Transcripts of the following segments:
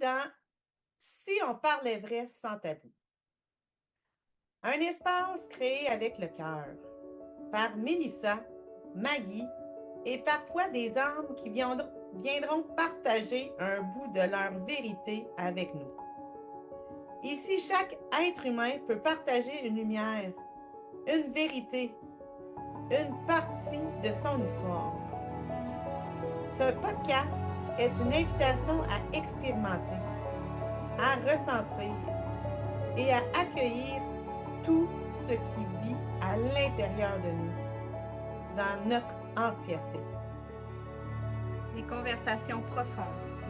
dans Si on parlait vrai sans tabou. Un espace créé avec le cœur, par Mélissa, Maggie et parfois des âmes qui viendront partager un bout de leur vérité avec nous. Ici, chaque être humain peut partager une lumière, une vérité, une partie de son histoire. Ce podcast est une invitation à expérimenter, à ressentir et à accueillir tout ce qui vit à l'intérieur de nous, dans notre entièreté. Des conversations profondes,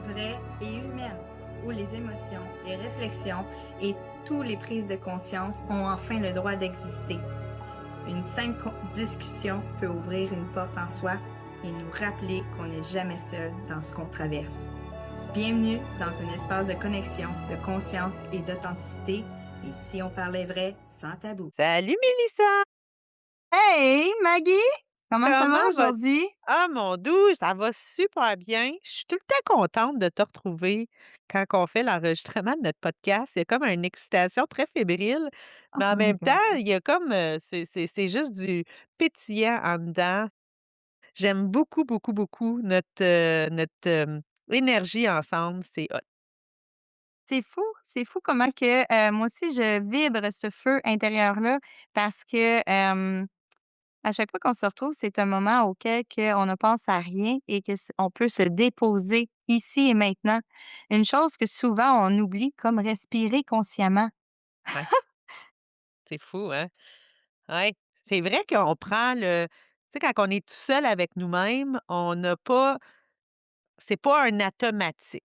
vraies et humaines, où les émotions, les réflexions et toutes les prises de conscience ont enfin le droit d'exister. Une simple discussion peut ouvrir une porte en soi et nous rappeler qu'on n'est jamais seul dans ce qu'on traverse. Bienvenue dans un espace de connexion, de conscience et d'authenticité. Et si on parlait vrai, sans tabou. Salut Mélissa! Hey Maggie! Comment ça va Comment va... aujourd'hui? Ah mon doux, ça va super bien. Je suis tout le temps contente de te retrouver quand on fait l'enregistrement de notre podcast. Il y a comme une excitation très fébrile, Oh mais en my même temps, God. il y a comme, c'est juste du pétillant en dedans. J'aime beaucoup, beaucoup, beaucoup notre énergie ensemble, c'est hot. C'est fou comment que, moi aussi je vibre ce feu intérieur-là parce que, à chaque fois qu'on se retrouve, c'est un moment auquel on ne pense à rien et que on peut se déposer ici et maintenant. Une chose que souvent on oublie comme respirer consciemment. Ouais, c'est fou, hein? Ouais. C'est vrai qu'on prend le tu sais, quand on est tout seul avec nous-mêmes, on n'a pas c'est pas un automatique.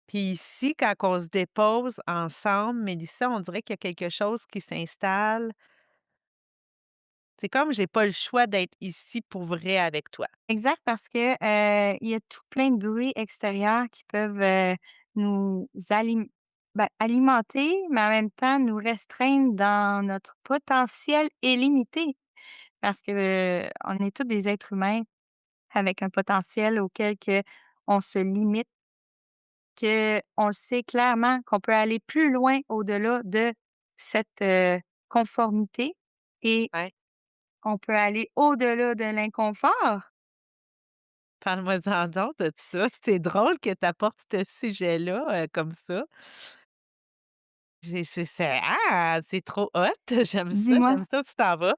Puis ici, quand on se dépose ensemble, Mélissa, on dirait qu'il y a quelque chose qui s'installe. C'est comme j'ai pas le choix d'être ici pour vrai avec toi. Exact, parce que, il y a tout plein de bruits extérieurs qui peuvent, nous alimenter, mais en même temps nous restreindre dans notre potentiel illimité. Parce que, on est tous des êtres humains avec un potentiel auquel on se limite, qu'on le sait clairement qu'on peut aller plus loin au-delà de cette, conformité et Ouais. on peut aller au-delà de l'inconfort. Parle-moi-en donc de ça. C'est drôle que tu apportes ce sujet-là, comme ça. C'est trop hot, Dis-moi j'aime ça où tu t'en vas.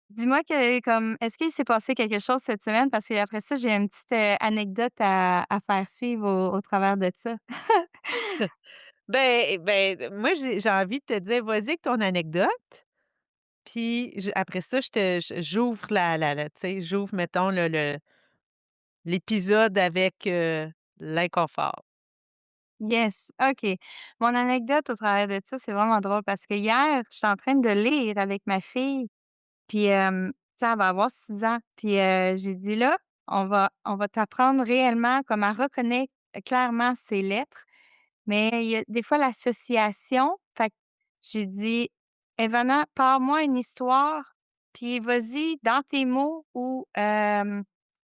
dis-moi que comme est-ce qu'il s'est passé quelque chose cette semaine? Parce qu'après ça, j'ai une petite, anecdote à faire suivre au travers de ça. Moi, j'ai envie de te dire, vas-y avec ton anecdote, puis après ça, j'ouvre tu sais, j'ouvre, mettons, l'épisode avec, l'inconfort. Yes, OK. Mon anecdote au travers de ça, c'est vraiment drôle parce que hier, j'étais en train de lire avec ma fille, puis, tu sais, elle va avoir 6 ans, puis, j'ai dit: «Là, on va t'apprendre réellement comme à reconnaître clairement ces lettres». Mais il y a des fois l'association, fait que j'ai dit: «Ivana, pars-moi une histoire, puis vas-y dans tes mots ou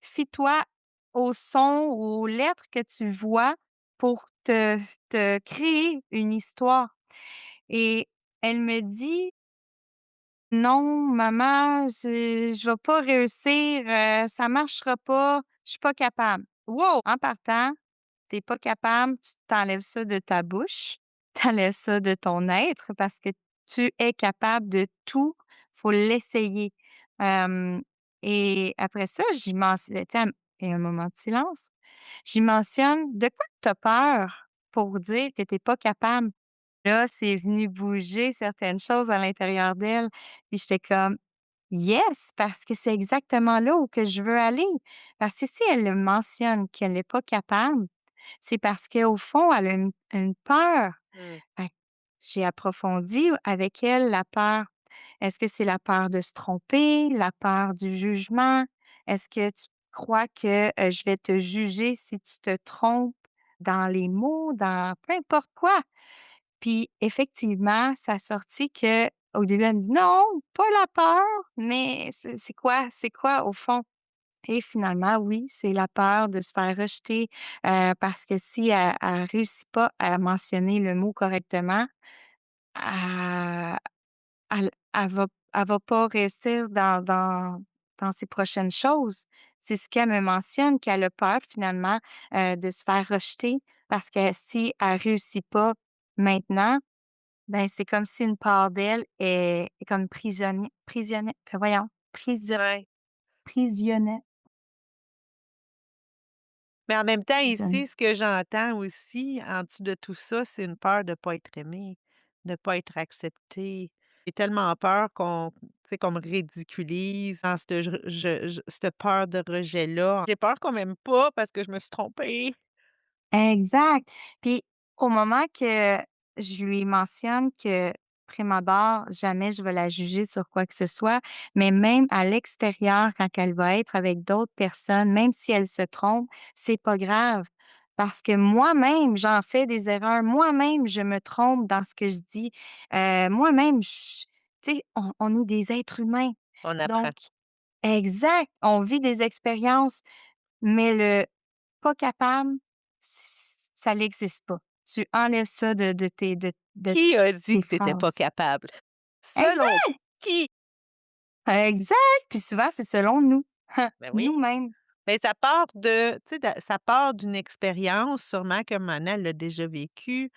fie-toi aux sons ou aux lettres que tu vois pour te créer une histoire». Et elle me dit: «Non maman, je vais pas réussir, ça marchera pas, je suis pas capable». Wow! En partant, t'es pas capable, tu t'enlèves ça de ta bouche, t'enlèves ça de ton être parce que tu es capable de tout, faut l'essayer. Hem et après ça, j'y mentionne, tu sais, il y a un moment de silence. J'y mentionne: «De quoi tu as peur pour dire que tu es pas capable?» Là, c'est venu bouger certaines choses à l'intérieur d'elle, puis j'étais comme: «Yes!» parce que c'est exactement là où que je veux aller. Parce que si elle le mentionne qu'elle n'est pas capable, c'est parce qu'au fond, elle a une peur. Mmh. Fait que j'ai approfondi avec elle la peur. Est-ce que c'est la peur de se tromper, la peur du jugement? Est-ce que tu crois que, je vais te juger si tu te trompes dans les mots, dans peu importe quoi? Puis effectivement, ça a sorti qu'au début, elle me dit: «Non, pas la peur, mais c'est quoi au fond?» et finalement, oui, c'est la peur de se faire rejeter, parce que si elle réussit pas à mentionner le mot correctement, elle elle va pas réussir dans ses prochaines choses. C'est ce qu'elle me mentionne, qu'elle a peur finalement, de se faire rejeter parce que si elle réussit pas maintenant, ben, c'est comme si une part d'elle est comme voyons, Ouais. prisonnière. Mais en même temps, Prisonnière. ici, ce que j'entends aussi, en dessous de tout ça, c'est une peur de pas être aimé, de pas être accepté. J'ai tellement peur qu'on tu sais, qu'on me ridiculise dans cette peur de rejet-là. J'ai peur qu'on m'aime pas parce que je me suis trompée. Exact. Puis au moment que je lui mentionne que prime abord, jamais je vais la juger sur quoi que ce soit, mais même à l'extérieur, quand elle va être avec d'autres personnes, même si elle se trompe, c'est pas grave. Parce que moi-même, j'en fais des erreurs. Moi-même, je me trompe dans ce que je dis. Moi-même, tu sais, on est des êtres humains. On Donc, apprend. exact, on vit des expériences, mais le pas capable, ça n'existe pas. Tu enlèves ça de Qui a dit tes que tu étais pas phrases. capable? Selon Exact, qui? exact, puis souvent, c'est selon nous, Ben oui. nous-mêmes. Mais ça part de tu sais, ça part d'une expérience sûrement que Mana elle a déjà vécue.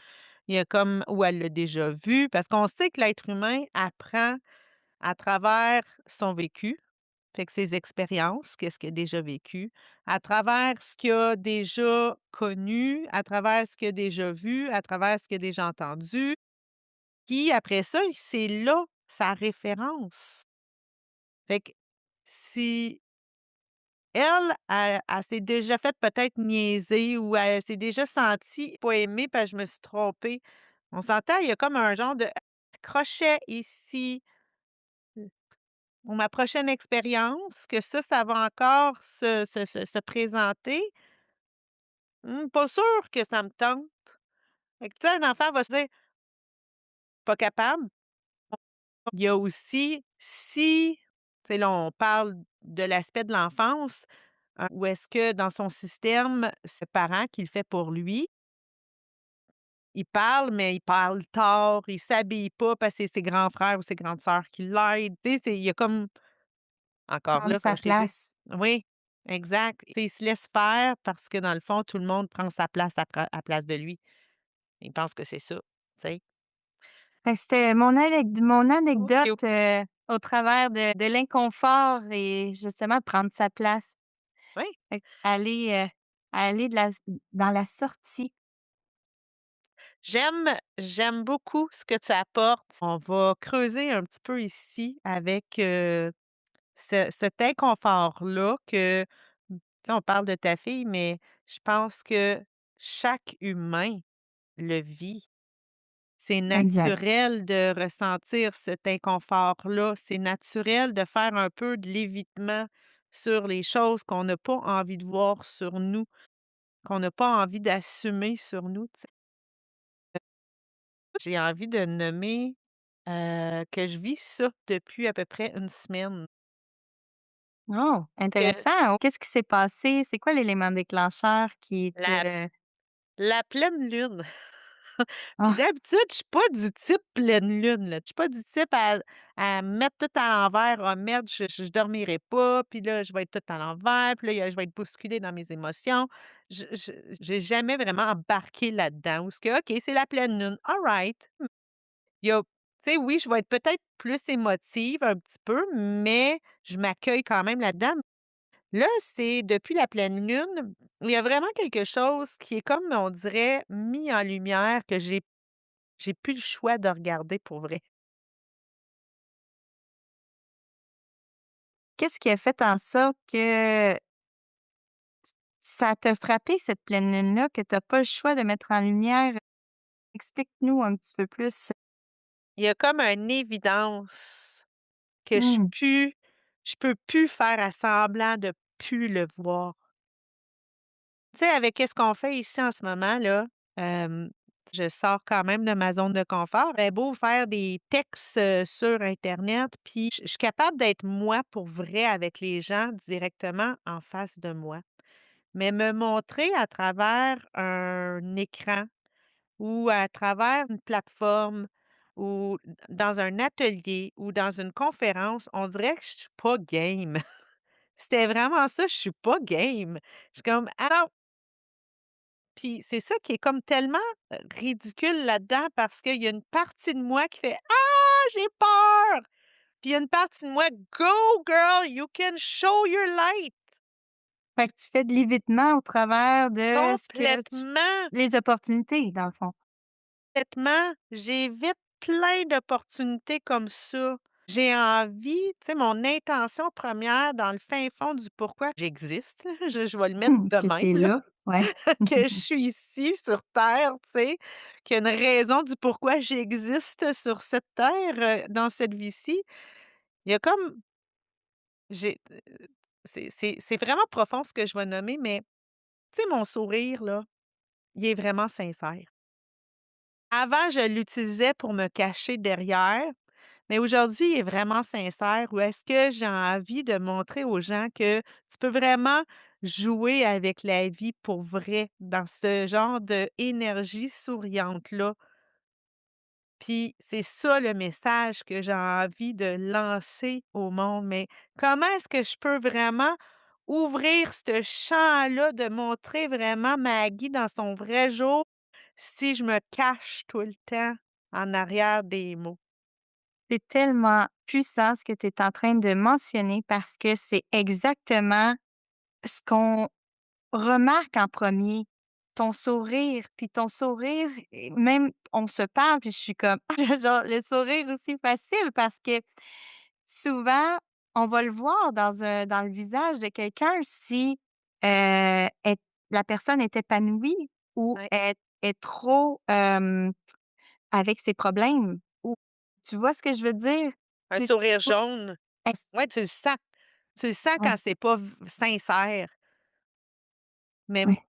Il y a comme ou elle l'a déjà vu, parce qu'on sait que l'être humain apprend à travers son vécu, fait que ses expériences, qu'est-ce qu'il a déjà vécu, à travers ce qu'il a déjà connu, à travers ce qu'il a déjà vu, à travers ce qu'il a déjà entendu, puis après ça, c'est là sa référence. Fait que si elle s'est déjà fait peut-être niaiser ou elle s'est déjà sentie pas aimée parce que je me suis trompée. On s'entend, il y a comme un genre de crochet ici. Pour ma prochaine expérience, que ça va encore se présenter, pas sûr que ça me tente. Fait que tu sais, un enfant va se dire: «Pas capable». Il y a aussi si tu sais, là, on parle de l'aspect de l'enfance, où est-ce que dans son système, c'est parent qui le fait pour lui. Il parle, mais il parle tard, il s'habille pas parce que c'est ses grands frères ou ses grandes sœurs qui l'aident. Tu sais, il y a comme encore Prendre là, sa comme je t'ai dit place. oui, exact. Tu sais, il se laisse faire parce que dans le fond, tout le monde prend sa place à place de lui. Il pense que c'est ça, tu sais? Fait que c'était mon OK. anecdote, au travers de l'inconfort et justement prendre sa place. Oui. Fait aller dans la sortie. J'aime beaucoup ce que tu apportes. On va creuser un petit peu ici avec, cet inconfort-là que, tu sais, on parle de ta fille, mais je pense que chaque humain le vit. C'est Exact. naturel de ressentir cet inconfort-là. C'est naturel de faire un peu de l'évitement sur les choses qu'on n'a pas envie de voir sur nous, qu'on n'a pas envie d'assumer sur nous, tu sais. J'ai envie de nommer, que je vis ça depuis à peu près une semaine. Oh, Que intéressant. Oh, qu'est-ce qui s'est passé? C'est quoi l'élément déclencheur qui la te la pleine lune. Puis ah, d'habitude, je suis pas du type pleine lune, là. Je suis pas du type à mettre tout à l'envers. «Ah merde, je dormirai pas, puis là, je vais être tout à l'envers, puis là, je vais être bousculée dans mes émotions». Je j'ai jamais vraiment embarqué là-dedans où ce que OK, c'est la pleine lune, alright. Il y a tu sais, oui, je vais être peut-être plus émotive un petit peu, mais je m'accueille quand même là-dedans. Là, c'est depuis la pleine lune, il y a vraiment quelque chose qui est comme, on dirait, mis en lumière que j'ai plus le choix de regarder pour vrai. qu'est-ce qui a fait en sorte que ça t'a frappé cette pleine lune-là, que tu as pas le choix de mettre en lumière? Explique-nous un petit peu plus. Il y a comme une évidence que Mmh, je peux plus faire à semblant de plus le voir. Tu sais, avec qu'est-ce qu'on fait ici en ce moment là, Je sors quand même de ma zone de confort. J'aurais beau faire des textes, sur internet, puis je suis capable d'être moi pour vrai avec les gens directement en face de moi. Mais me montrer à travers un écran ou à travers une plateforme ou dans un atelier ou dans une conférence, on dirait que je suis pas game. C'était vraiment ça, je suis pas game. Je suis comme: «Ah non!» Puis c'est ça qui est comme tellement, ridicule là-dedans parce qu'il y a une partie de moi qui fait: «Ah, j'ai peur!» Puis il y a une partie de moi: «Go girl, you can show your light!» Fait que tu fais de l'évitement au travers de ce que tu Complètement, les opportunités, dans le fond. complètement. J'évite plein d'opportunités comme ça. J'ai envie, tu sais, mon intention première dans le fin fond du pourquoi j'existe, là, je vais le mettre de Que tu es même, là. là, ouais. Que je suis ici sur terre, tu sais, qu'il y a une raison du pourquoi j'existe sur cette terre, dans cette vie-ci. Il y a comme j'ai c'est vraiment profond ce que je vais nommer, mais tu sais, mon sourire là, il est vraiment sincère. Avant, je l'utilisais pour me cacher derrière, mais aujourd'hui, il est vraiment sincère. Ou est-ce que j'ai envie de montrer aux gens que tu peux vraiment jouer avec la vie pour vrai dans ce genre d'énergie souriante-là? Puis c'est ça le message que j'ai envie de lancer au monde. Mais comment est-ce que je peux vraiment ouvrir ce champ-là, de montrer vraiment Maggie dans son vrai jour si je me cache tout le temps en arrière des mots? C'est tellement puissant ce que tu es en train de mentionner parce que c'est exactement ce qu'on remarque en premier, ton sourire, puis ton sourire et même on se parle, puis je suis comme genre le sourire aussi facile parce que souvent, on va le voir dans le visage de quelqu'un si, est la personne est épanouie ou Ouais. est trop, avec ses problèmes ou tu vois ce que je veux dire? Un Tu sourire jaune. est Ouais, tu le sens. Tu le sens quand ouais, c'est pas sincère. Mais ouais.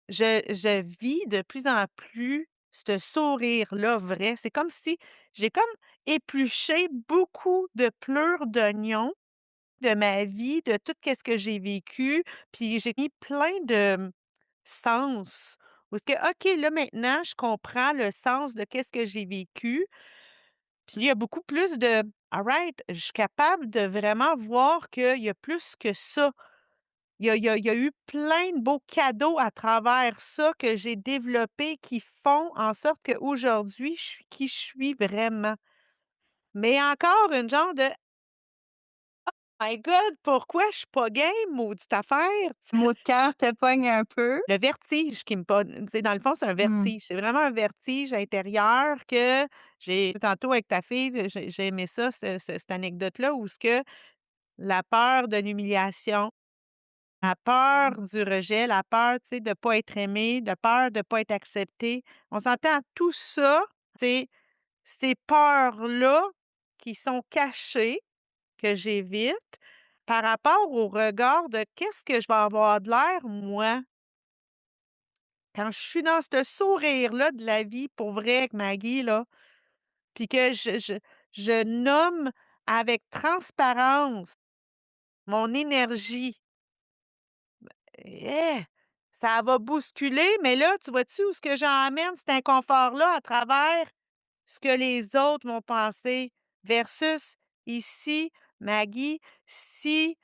je vis de plus en plus ce sourire-là vrai. C'est comme si j'ai comme épluché beaucoup de pleurs d'oignons de ma vie, de tout qu'est-ce que j'ai vécu, puis j'ai mis plein de, sens. Où est-ce que, OK, là, maintenant, je comprends le sens de qu'est-ce que j'ai vécu. Puis il y a beaucoup plus de alright, je suis capable de vraiment voir qu'il y a plus que ça. Il y a eu plein de beaux cadeaux à travers ça que j'ai développés qui font en sorte qu'aujourd'hui, je suis qui je suis vraiment. Mais encore une genre de: «My God, pourquoi je suis pas game, maudite affaire?» Mot de cœur te pogne un peu. Le vertige qui me tu sais, dans le fond, c'est un Mmh. vertige. C'est vraiment un vertige intérieur que j'ai tantôt avec ta fille, j'ai aimé ça, cette anecdote-là où ce que la peur de l'humiliation, la peur du rejet, la peur, tu sais, de pas être aimé, la peur de pas être accepté. On s'entend, tout ça, c'est ces peurs-là qui sont cachées, que j'évite, par rapport au regard de qu'est-ce que je vais avoir de l'air, moi? Quand je suis dans ce sourire-là de la vie pour vrai avec Maggie là, puis que je nomme avec transparence mon énergie, eh! Ça va bousculer, mais là, tu vois-tu où ce que j'emmène cet inconfort-là à travers ce que les autres vont penser versus ici, Maggie, si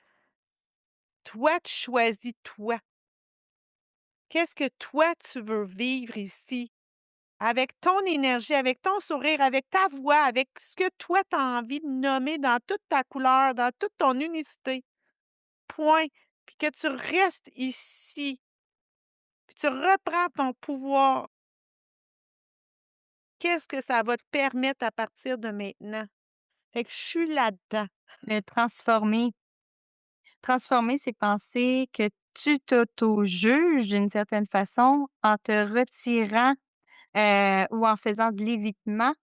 toi, tu choisis toi, qu'est-ce que toi, tu veux vivre ici? Avec ton énergie, avec ton sourire, avec ta voix, avec ce que toi tu as envie de nommer dans toute ta couleur, dans toute ton unicité, point. Puis que tu restes ici, puis tu reprends ton pouvoir. Qu'est-ce que ça va te permettre à partir de maintenant? Fait que je suis là-dedans. Le transformer. Transformer, c'est penser que tu t'auto-juges d'une certaine façon en te retirant, ou en faisant de l'évitement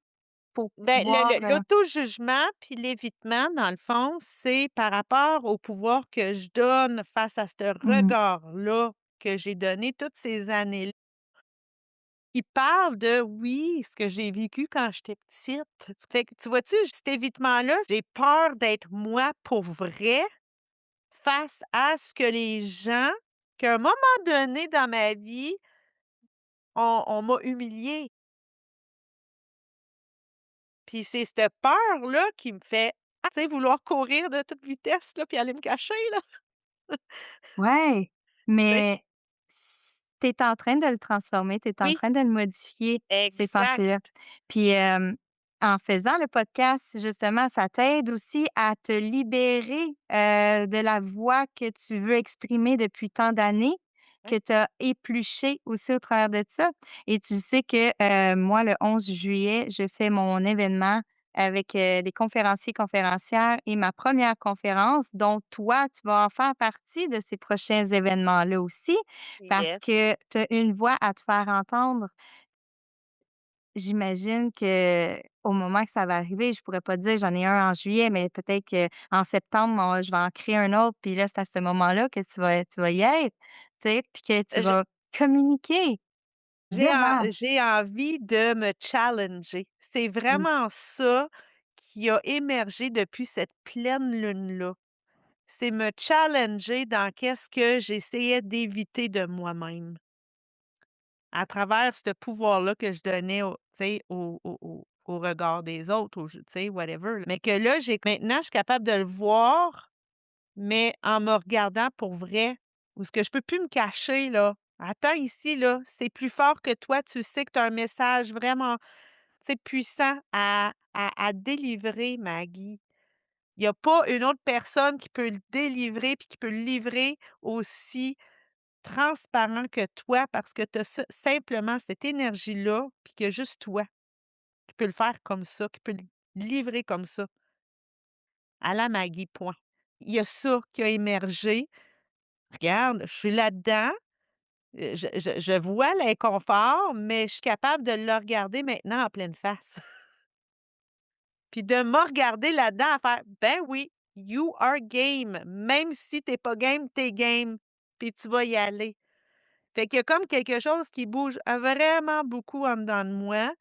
pour Ben, pouvoir, l'auto-jugement puis l'évitement, dans le fond, c'est par rapport au pouvoir que je donne face à ce mmh, regard-là que j'ai donné toutes ces années. il parle de oui, ce que j'ai vécu quand j'étais petite. Fait que tu vois-tu, cet évitement-là, j'ai peur d'être moi pour vrai face à ce que les gens, qu'à un moment donné dans ma vie, on m'a humiliée. Puis c'est cette peur-là qui me fait, tu sais, vouloir courir de toute vitesse, là, puis aller me cacher, là, Ouais, tu sais? mais tu es en train de le transformer, tu es en Oui, train de le modifier, ces pensées-là. exact. Puis, en faisant le podcast, justement, ça t'aide aussi à te libérer, de la voix que tu veux exprimer depuis tant d'années, Ouais, que tu as épluchée aussi au travers de ça. Et tu sais que, moi, le 11 juillet, je fais mon événement avec, des conférenciers, conférencières et ma première conférence, dont toi, tu vas en faire partie de ces prochains événements-là aussi, parce yes. que tu as une voix à te faire entendre. J'imagine que au moment que ça va arriver, je pourrais pas te dire j'en ai un en juillet, mais peut-être qu'en septembre, je vais en créer un autre, puis là, c'est à ce moment-là que tu vas y être, tu sais, puis que tu Je vas communiquer devant. j'ai envie de me challenger. C'est Oui, vraiment ça qui a émergé depuis cette pleine lune-là. C'est me challenger dans qu'est-ce que j'essayais d'éviter de moi-même, à travers ce pouvoir-là que je donnais au tu sais, au regard des autres, tu sais, whatever, là. Mais que là, j'ai maintenant, je suis capable de le voir, mais en me regardant pour vrai, où ce que je peux plus me cacher, là. «Attends ici, là, c'est plus fort que toi, tu sais que tu as un message vraiment, tu sais, puissant à délivrer, Maggie. Il y a pas une autre personne qui peut le délivrer puis qui peut le livrer aussi transparent que toi parce que tu as simplement cette énergie-là, puis qu'il y a juste toi qui peux le faire comme ça, qui peut le livrer comme ça, à la Maggie, point. Il y a ça qui a émergé. Regarde, je suis là-dedans, je vois l'inconfort, mais je suis capable de le regarder maintenant en pleine face. Puis de me regarder là-dedans à faire: «Ben oui, you are game. Même si tu es pas game, tu es game, puis tu vas y aller». Fait qu'il y a comme quelque chose qui bouge, vraiment beaucoup en dedans de moi.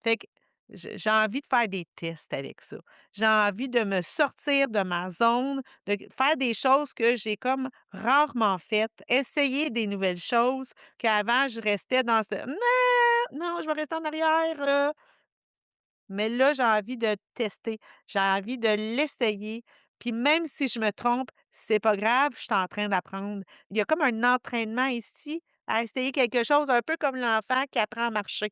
Fait que j'ai envie de faire des tests avec ça. J'ai envie de me sortir de ma zone, de faire des choses que j'ai comme rarement faites, essayer des nouvelles choses qu'avant je restais dans ce: «Non, non, je vais rester en arrière, mais là, j'ai envie de tester, j'ai envie de l'essayer, puis même si je me trompe, c'est pas grave, je suis en train d'apprendre. Il y a comme un entraînement ici à essayer quelque chose, un peu comme l'enfant qui apprend à marcher.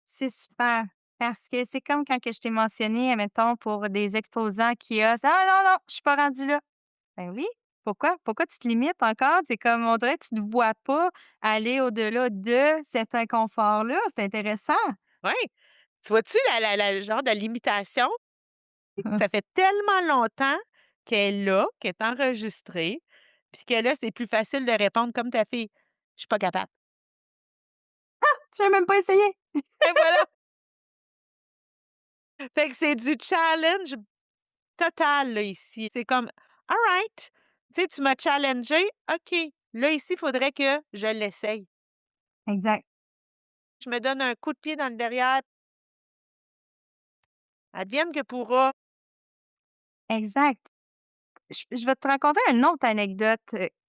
c'est super, parce que c'est comme quand que je t'ai mentionné, admettons, pour des exposants kiosques: «Ah non, non, je suis pas rendue là». Ben oui, pourquoi? Pourquoi tu te limites encore? C'est comme on dirait que tu ne te vois pas aller au-delà de cet inconfort-là, c'est intéressant. Ouais, tu vois-tu le genre de limitation? Ça fait tellement longtemps qu'elle est là, qu'elle est enregistrée, puis que là, c'est plus facile de répondre comme ta fille: «Je suis pas capable». Tu as même pas essayé. Et voilà! Fait que c'est du challenge total, là, ici. C'est comme: «Alright, tu sais, tu m'as challengé, OK, là, ici, il faudrait que je l'essaye. Exact, Je me donne un coup de pied dans le derrière, advienne que pourra». exact. Je vais te raconter une autre anecdote,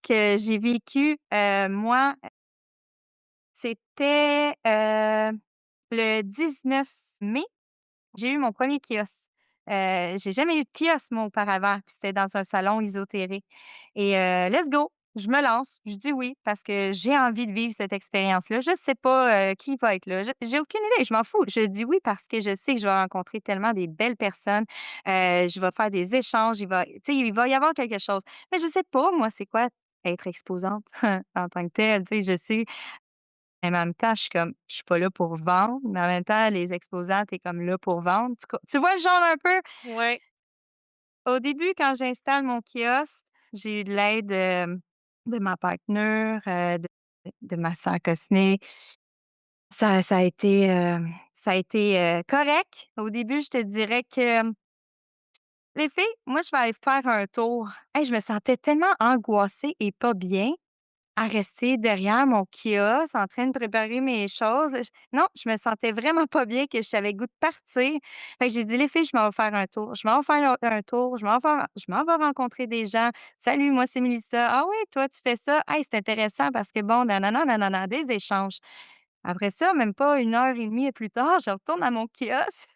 que j'ai vécue, moi, c'était, le 19 mai. J'ai eu mon premier kiosque. J'ai jamais eu de kiosque moi auparavant, puis c'était dans un salon ésotérique et let's go! Je me lance, je dis oui parce que j'ai envie de vivre cette expérience-là. Je sais pas, qui va être là, j'ai aucune idée, je m'en fous. Je dis oui parce que je sais que je vais rencontrer tellement des belles personnes, je vais faire des échanges, tu sais, il va y avoir quelque chose. Mais je sais pas moi c'est quoi être exposante en tant que telle, tu sais, je sais mais en même temps, je suis comme, je suis pas là pour vendre, mais en même temps, les exposants, tu es comme là pour vendre. Tu vois le genre un peu? Ouais. Au début, quand j'installe mon kiosque, j'ai eu de l'aide, de ma partenaire, de ma sœur cosmique. Ça a été correct. Au début, je te dirais que, les filles, moi, je vais aller faire un tour. Hey, je me sentais tellement angoissée et pas bien. à rester derrière mon kiosque en train de préparer mes choses, là. Non, je me sentais vraiment pas bien, que j'avais le goût de partir. Fait que j'ai dit: «Les filles, je m'en vais faire un tour. Je m'en vais faire un tour, je m'en vais rencontrer des gens. Salut, moi, c'est Mélissa. Ah oui, toi, tu fais ça? Hey, c'est intéressant parce que bon, nanana, nanana», des échanges. Après ça, même pas 1 heure et demie plus tard, je retourne à mon kiosque.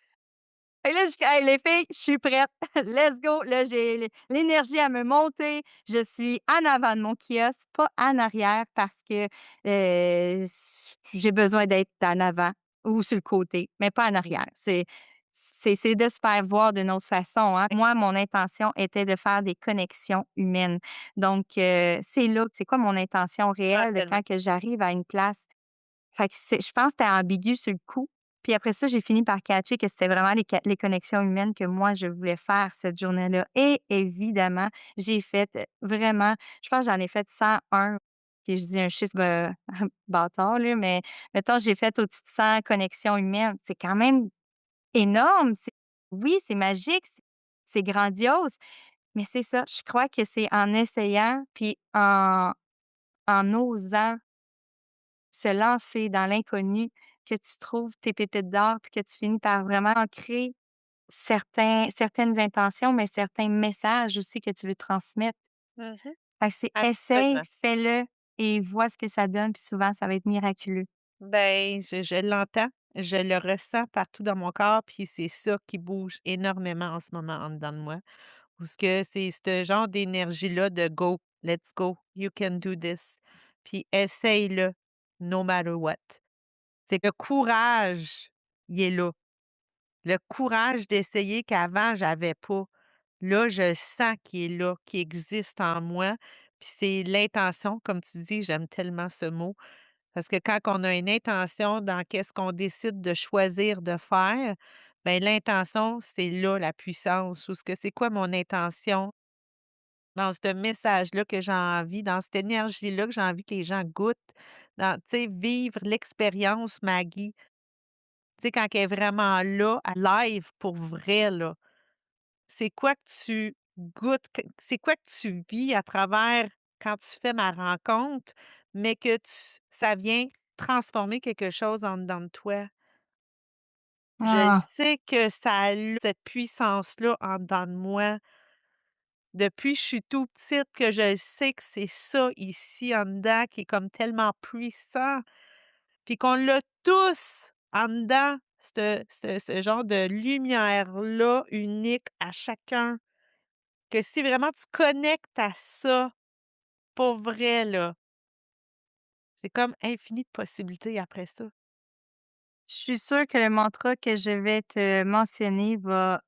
Et là, je dis: «Hey les filles, je suis prête, let's go!» Là, j'ai l'énergie à me monter. Je suis en avant de mon kiosque, pas en arrière parce que, j'ai besoin d'être en avant ou sur le côté, mais pas en arrière. C'est de se faire voir d'une autre façon, hein. Moi, mon intention était de faire des connexions humaines. Donc, c'est là c'est quoi mon intention Ah, réelle de tellement. quand que j'arrive à une place. Fait que je pense que c'était ambigu sur le coup. Puis après ça, j'ai fini par catcher que c'était vraiment les connexions humaines que moi, je voulais faire cette journée-là et évidemment, j'ai fait, vraiment je pense que j'en ai fait 101. Puis je dis un chiffre, bâtard là, mais mettons, j'ai fait au-dessus de 100 connexions humaines. C'est quand même énorme. Oui, c'est magique, c'est grandiose, mais c'est ça, je crois que c'est en essayant puis en osant se lancer dans l'inconnu, que tu trouves tes pépites d'or, puis que tu finis par vraiment créer certaines intentions, mais certains messages aussi que tu veux transmettre. Mmh. Fait que c'est essaye, Absolument. fais-le et vois ce que ça donne, puis souvent ça va être miraculeux. Ben, je l'entends, je le ressens partout dans mon corps, puis c'est ça qui bouge énormément en ce moment en dedans de moi. Parce que c'est ce genre d'énergie-là de go, let's go, you can do this. Puis essaye-le, no matter what. C'est le courage, il est là. Le courage d'essayer qu'avant j'avais pas. Là, je sens qu'il est là, qu'il existe en moi. Puis c'est l'intention, comme tu dis, j'aime tellement ce mot. Parce que quand on a une intention dans qu'est-ce qu'on décide de choisir de faire, ben l'intention, c'est là la puissance. Ou ce que c'est quoi mon intention dans ce message-là que j'ai envie, dans cette énergie-là que j'ai envie que les gens goûtent, dans, tu sais, vivre l'expérience Maggie. Tu sais, quand elle est vraiment là, à live pour vrai, là. C'est quoi que tu goûtes, c'est quoi que tu vis à travers quand tu fais ma rencontre, mais que ça vient transformer quelque chose en dedans de toi. Je Ah! sais que ça a cette puissance-là en dedans de moi. Depuis que je suis tout petite que je sais que c'est ça ici en dedans qui est comme tellement puissant, puis qu'on l'a tous en dedans, ce genre de lumière-là unique à chacun, que si vraiment tu connectes à ça, pour vrai là, c'est comme infini de possibilités après ça. Je suis sûre que le mantra que je vais te mentionner va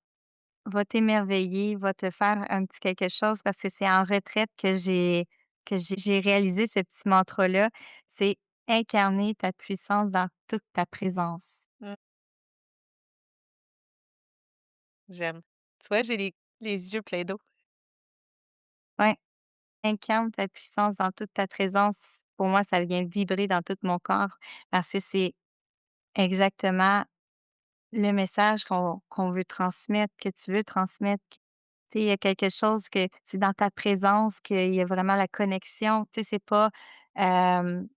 t'émerveiller, va te faire un petit quelque chose parce que c'est en retraite que j'ai réalisé ce petit mantra-là. C'est: «Incarner ta puissance dans toute ta présence». Mmh, j'aime. Tu vois, j'ai les yeux pleins d'eau. Ouais, incarne ta puissance dans toute ta présence. Pour moi, ça vient vibrer dans tout mon corps parce que c'est exactement le message qu'on veut transmettre, que tu veux transmettre. Tu sais, il y a quelque chose que c'est dans ta présence qu'il y a vraiment la connexion. Tu sais, c'est pas, hem,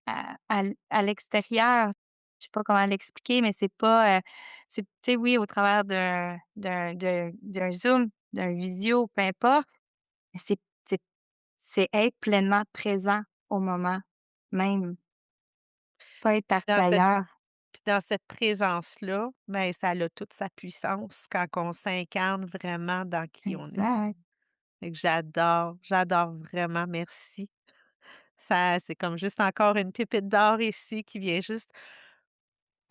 à l'extérieur. Je sais pas comment l'expliquer, mais c'est pas, c'est tu sais, oui, au travers d'un Zoom, d'un visio, peu importe, mais c'est c'est être pleinement présent au moment même, pas être parti Dans cette ailleurs. Puis dans cette présence-là, ben, ça a toute sa puissance quand on s'incarne vraiment dans qui on est. Exact. Fait que j'adore vraiment, merci. Ça, c'est comme juste encore une pépite d'or ici qui vient juste,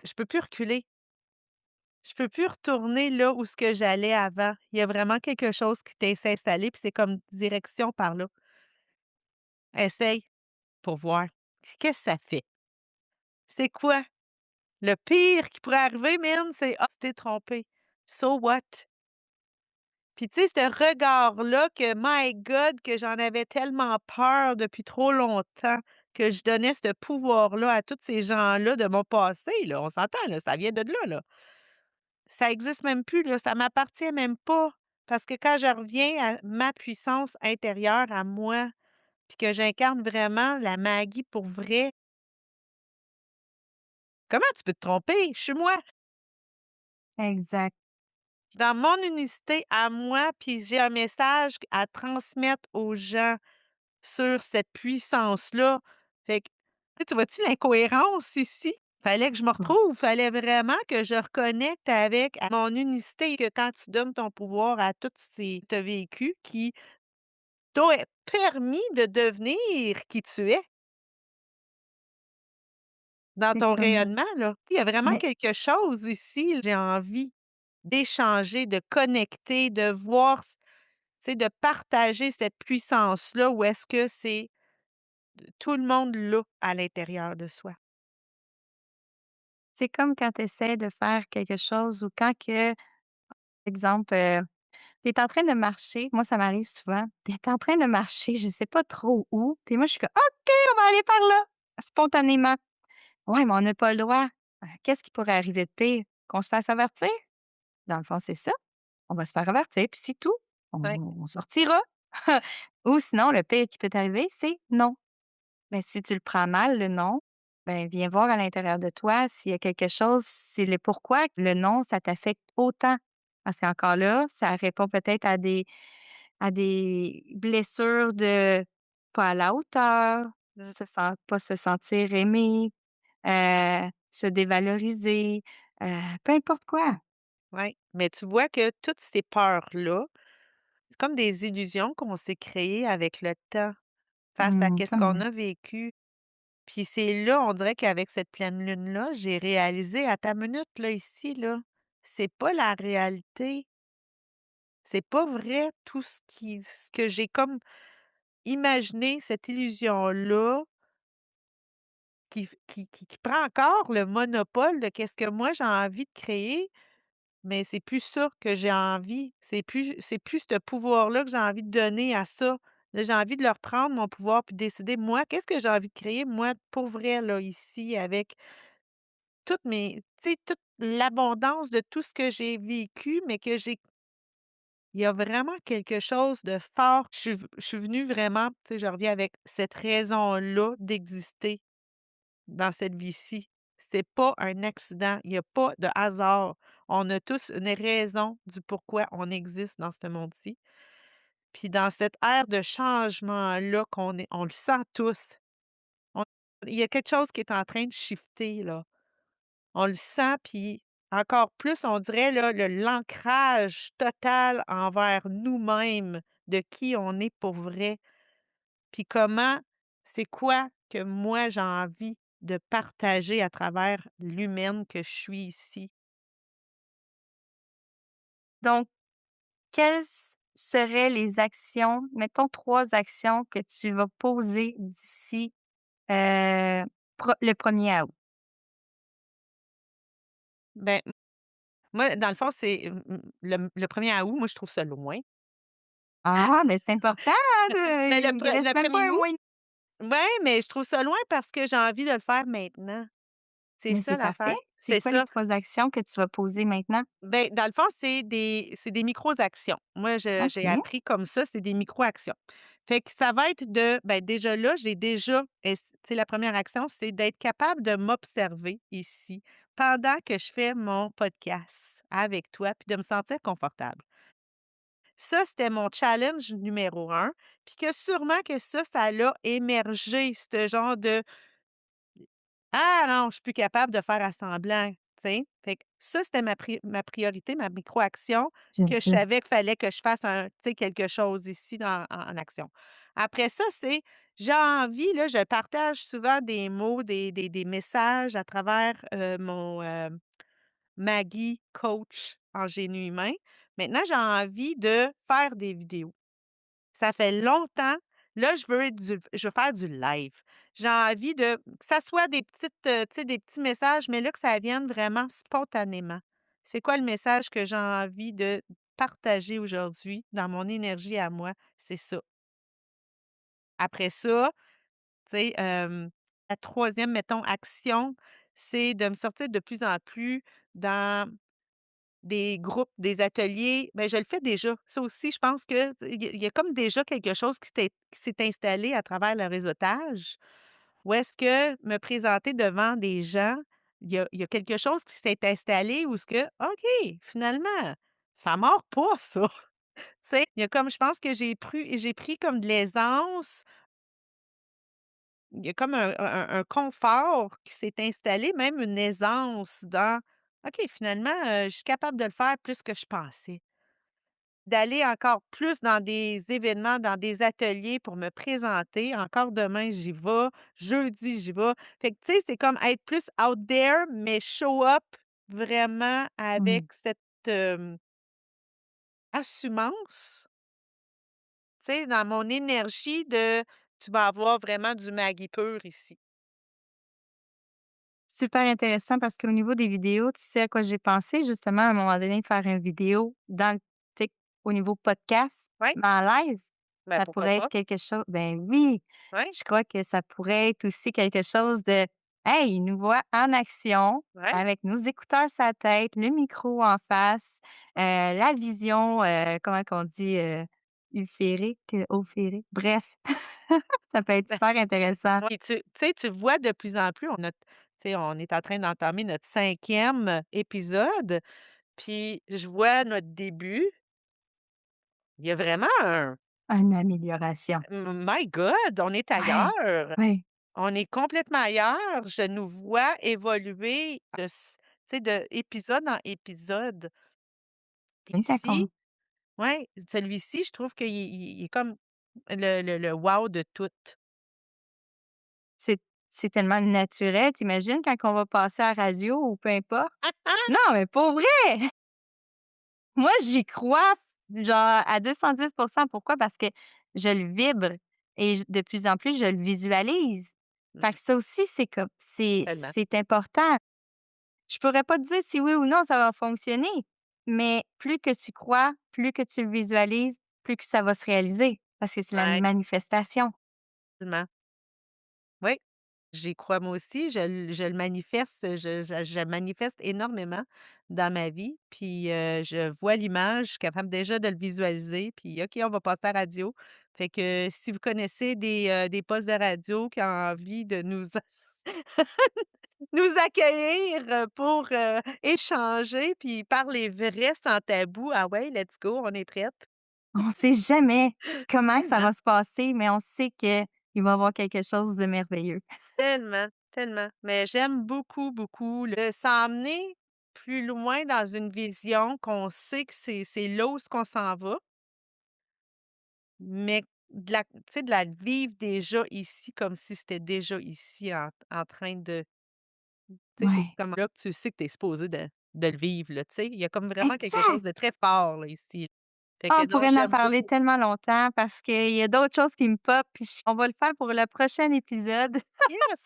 je peux plus reculer. Je peux plus retourner là où ce que j'allais avant. Il y a vraiment quelque chose qui s'est installé, puis c'est comme direction par là. Essaye pour voir. Qu'est-ce que ça fait? C'est quoi? Le pire qui pourrait arriver, man, c'est: «Ah, tu t'es trompé. So what?» Puis tu sais, ce regard-là que, my God, que j'en avais tellement peur depuis trop longtemps, que je donnais ce pouvoir-là à tous ces gens-là de mon passé, là, on s'entend, là, ça vient de là, là. Ça existe même plus, là, ça m'appartient même pas, parce que quand je reviens à ma puissance intérieure à moi, puis que j'incarne vraiment la Maggie pour vrai, comment tu peux te tromper? Je suis moi, exact. dans mon unicité à moi, puis j'ai un message à transmettre aux gens sur cette puissance-là. Fait que, tu vois-tu l'incohérence ici? Fallait que je me retrouve, fallait vraiment que je reconnecte avec à mon unicité, que quand tu donnes ton pouvoir à tous ces tu as vécu qui t'ont permis de devenir qui tu es dans C'est ton comme rayonnement, là. Il y a vraiment mais quelque chose ici, j'ai envie d'échanger, de connecter, de voir tu sais, de partager cette puissance-là où est-ce que c'est tout le monde l'a à l'intérieur de soi. c'est comme quand tu essaies de faire quelque chose ou quand que, exemple, tu es en train de marcher, moi ça m'arrive souvent, tu es en train de marcher, je sais pas trop où, puis moi je suis comme: «OK, on va aller par là!» spontanément. «Ouais, mais on n'a pas le droit». Qu'est-ce qui pourrait arriver de pire? Qu'on se fasse avertir? Dans le fond, c'est ça. On va se faire avertir, puis c'est tout. On Ouais. on sortira. Ou sinon, le pire qui peut t'arriver, c'est non. Mais si tu le prends mal, le non, ben, viens voir à l'intérieur de toi s'il y a quelque chose, c'est le pourquoi le non, ça t'affecte autant. Parce qu'encore là, ça répond peut-être à des blessures de pas à la hauteur, Mmh. pas se sentir aimé, se dévaloriser, peu importe quoi. Ouais. Mais tu vois que toutes ces peurs-là, c'est comme des illusions qu'on s'est créées avec le temps, face à Mmh, qu'est-ce qu'on vraiment. a vécu. Puis c'est là, on dirait qu'avec cette pleine lune-là, j'ai réalisé: «À ta minute, là, ici, là, c'est pas la réalité. C'est pas vrai tout ce que j'ai comme imaginé, cette illusion-là qui prend encore le monopole de qu'est-ce que moi j'ai envie de créer, mais c'est plus ça que j'ai envie. C'est plus ce pouvoir-là que j'ai envie de donner à ça. Là, j'ai envie de leur prendre mon pouvoir puis décider, moi, qu'est-ce que j'ai envie de créer, moi, pour vrai, là, ici, avec toutes mes tu sais, toute l'abondance de tout ce que j'ai vécu, mais que j'ai il y a vraiment quelque chose de fort. Je suis venue vraiment, tu sais, je reviens avec cette raison-là d'exister dans cette vie-ci. C'est pas un accident, il y a pas de hasard. On a tous une raison du pourquoi on existe dans ce monde-ci. Puis dans cette ère de changement-là on le sent tous. On il y a quelque chose qui est en train de shifter, là. On le sent, puis encore plus, on dirait, là, l'ancrage total envers nous-mêmes, de qui on est pour vrai. Puis comment c'est quoi que moi j'ai envie de partager à travers l'humaine que je suis ici. Donc, quelles seraient les actions, mettons 3 actions que tu vas poser d'ici, heu, le 1er août? Ben, moi, dans le fond, c'est, le 1er août, moi, je trouve ça loin. Ah, mais c'est important Mais de il reste le même pas 1er un août, mois et demi. ouais, mais je trouve ça loin parce que j'ai envie de le faire maintenant. C'est Mais ça c'est parfait. l'affaire. C'est C'est quoi les ça. 3 actions que tu vas poser maintenant? Ben, dans le fond, c'est des micro-actions. Moi, j'ai OK. appris comme ça, c'est des micro-actions. Fait que ça va être ben, déjà là, j'ai déjà tu sais, la première action, c'est d'être capable de m'observer ici, pendant que je fais mon podcast avec toi, puis de me sentir confortable. Ça, c'était mon challenge numéro un, puis que sûrement que ça l'a émergé, ce genre de ah non, je suis plus capable de faire à semblant, tu sais? Fait que ça, c'était ma priorité, ma micro-action J'aime que je ça. savais qu'il fallait que je fasse tu sais, quelque chose ici en action. Après ça, c'est j'ai envie, là, je partage souvent des mots, des messages à travers, mon, Maggie coach en génie humain. Maintenant, j'ai envie de faire des vidéos. Ça fait longtemps. Là, je veux faire du live. J'ai envie que ça soit des petites, tu sais, des petits messages, mais là, que ça vienne vraiment spontanément. C'est quoi le message que j'ai envie de partager aujourd'hui dans mon énergie à moi? C'est ça. Après ça, tu sais, la troisième, mettons, action, c'est de me sortir de plus en plus dans des groupes, des ateliers, ben, je le fais déjà. Ça aussi, je pense que il y a comme déjà quelque chose qui s'est installé à travers le réseautage, où est-ce que me présenter devant des gens, il y a quelque chose qui s'est installé où ce que: «OK, finalement, ça mord pas ça». Tu sais? Il y a comme je pense que j'ai pris comme de l'aisance, il y a comme un confort qui s'est installé, même une aisance dans: «OK, finalement, je suis capable de le faire plus que je pensais». D'aller encore plus dans des événements, dans des ateliers pour me présenter. Encore demain, j'y vais. Jeudi, j'y vais. Fait que, tu sais, c'est comme être plus out there, mais show up vraiment Mmh. avec cette, assumance, tu sais, dans mon énergie de: «Tu vas avoir vraiment du Maggie pur ici». Super intéressant parce qu'au niveau des vidéos, tu sais à quoi j'ai pensé justement à un moment donné faire une vidéo dans le tu sais, au niveau podcast, Oui, mais en live, ben, ça pourquoi pourrait être pas? quelque chose ben oui, Oui, je crois que ça pourrait être aussi quelque chose de: «Hey, ils nous voient en action oui. avec nos écouteurs sur la tête, le micro en face, la vision, comment qu'on dit, ulférique, bref, ça peut être super intéressant». Puis tu sais, tu vois de plus en plus, tu sais, on est en train d'entamer notre 5e épisode, puis je vois notre début. Il y a vraiment un Une amélioration. My God, on est Ouais, ailleurs. ouais, On est complètement ailleurs. Je nous vois évoluer tu sais, de épisode en épisode. Puis d'accord. ici, ouais, celui-ci, je trouve qu'il est comme le wow de tout. C'est c'est tellement naturel. Tu imagines quand on va passer à la radio ou peu importe? Non, mais pour vrai! Moi, j'y crois genre à 210. Pourquoi? Parce que je le vibre et j de plus en plus, je le visualise. Fait que ça aussi, c'est comme Tellement. c'est important. Je pourrais pas te dire si oui ou non ça va fonctionner, mais plus que tu crois, plus que tu le visualises, plus que ça va se réaliser parce que c'est la Ouais, manifestation. tellement. Oui, j'y crois moi aussi, je le manifeste, je manifeste énormément dans ma vie, puis, je vois l'image, je suis capable déjà de le visualiser, puis OK, on va passer à la radio. Fait que si vous connaissez des postes de radio qui ont envie de nous nous accueillir, pour, échanger puis parler vrai sans tabou, ah ouais, let's go, on est prête. On sait jamais comment ça Tellement. va se passer, mais on sait qu'il va y avoir quelque chose de merveilleux. Tellement, tellement. Mais j'aime beaucoup, beaucoup le s'emmener plus loin dans une vision qu'on sait que c'est là où ce qu'on s'en va, mais tu sais, de la vivre déjà ici comme si c'était déjà ici en train de tu sais, c'est Ouais. comme là que tu sais que tu es supposé de le vivre, là, tu sais? Il y a comme vraiment quelque chose Exact! de très fort, là, ici. Fait Ah, que on non, pourrait en j'aime parler beaucoup. tellement longtemps parce qu'il y a d'autres choses qui me pop, puis j on va le faire pour le prochain épisode. Yes!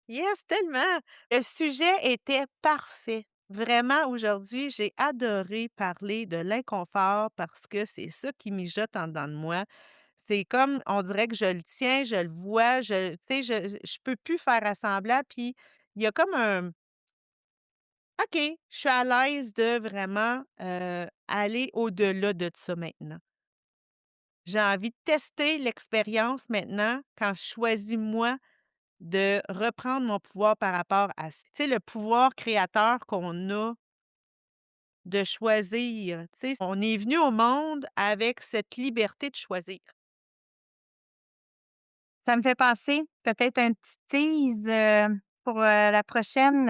Yes, tellement! Le sujet était parfait. Vraiment, aujourd'hui, j'ai adoré parler de l'inconfort parce que c'est ça qui mijote en dedans de moi. C'est comme, on dirait que je le tiens, je le vois, tu sais, je peux plus faire à semblant, puis il y a comme un OK, je suis à l'aise de vraiment, aller au-delà de ça maintenant. J'ai envie de tester l'expérience maintenant quand je choisis moi de reprendre mon pouvoir par rapport à tu sais, le pouvoir créateur qu'on a de choisir, tu sais? On est venu au monde avec cette liberté de choisir. Ça me fait penser, peut-être un petit tease, pour, la prochaine,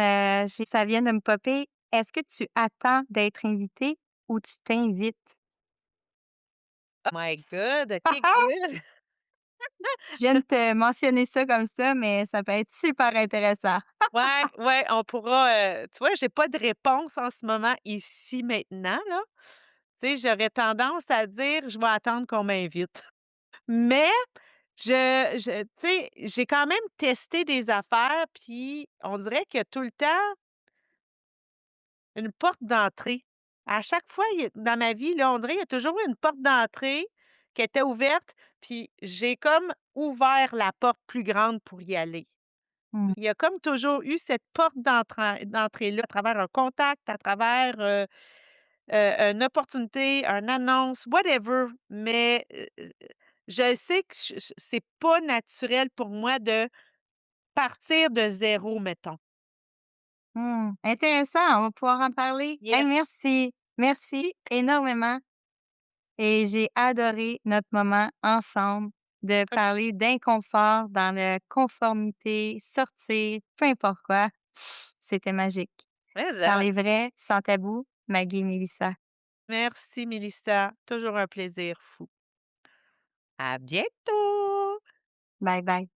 j'ai ça vient de me popper. Est-ce que tu attends d'être invité ou tu t'invites? Oh my God, OK, good. Je viens de te mentionner ça comme ça, mais ça peut être super intéressant. Ouais, ouais, on pourra, tu vois, j'ai pas de réponse en ce moment, ici, maintenant, là. Tu sais, j'aurais tendance à dire: «Je vais attendre qu'on m'invite». Mais tu sais, j'ai quand même testé des affaires, puis on dirait que tout le temps une porte d'entrée. À chaque fois, dans ma vie, là, on dirait qu'il y a toujours eu une porte d'entrée qui était ouverte, puis j'ai comme ouvert la porte plus grande pour y aller. Mmh. Il y a comme toujours eu cette porte d'entrée-là à travers un contact, à travers, une opportunité, une annonce, whatever, mais, je sais que je c'est pas naturel pour moi de partir de zéro, mettons. Mmh, intéressant, on va pouvoir en parler. Hey, Yes. merci, merci énormément et j'ai adoré notre moment ensemble de OK. parler d'inconfort dans la conformité, sortir, peu importe quoi. C'était magique. Mais Parler vrai, sans tabou, Maggie et Mélissa. merci Mélissa, toujours un plaisir fou. À bientôt! Bye bye.